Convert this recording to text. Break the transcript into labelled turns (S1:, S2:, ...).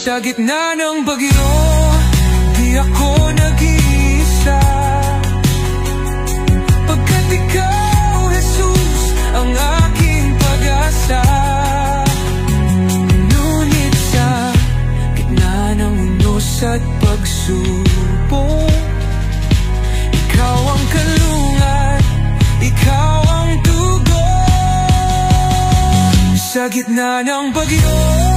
S1: Sa gitna ng bagyo, di ako nag-iisa, pagkat ikaw, Jesus, ang aking pag-asa. Ngunit sa gitna ng unos at pagsubok, ikaw ang kalungan, ikaw ang tugon. Sa gitna ng bagyo,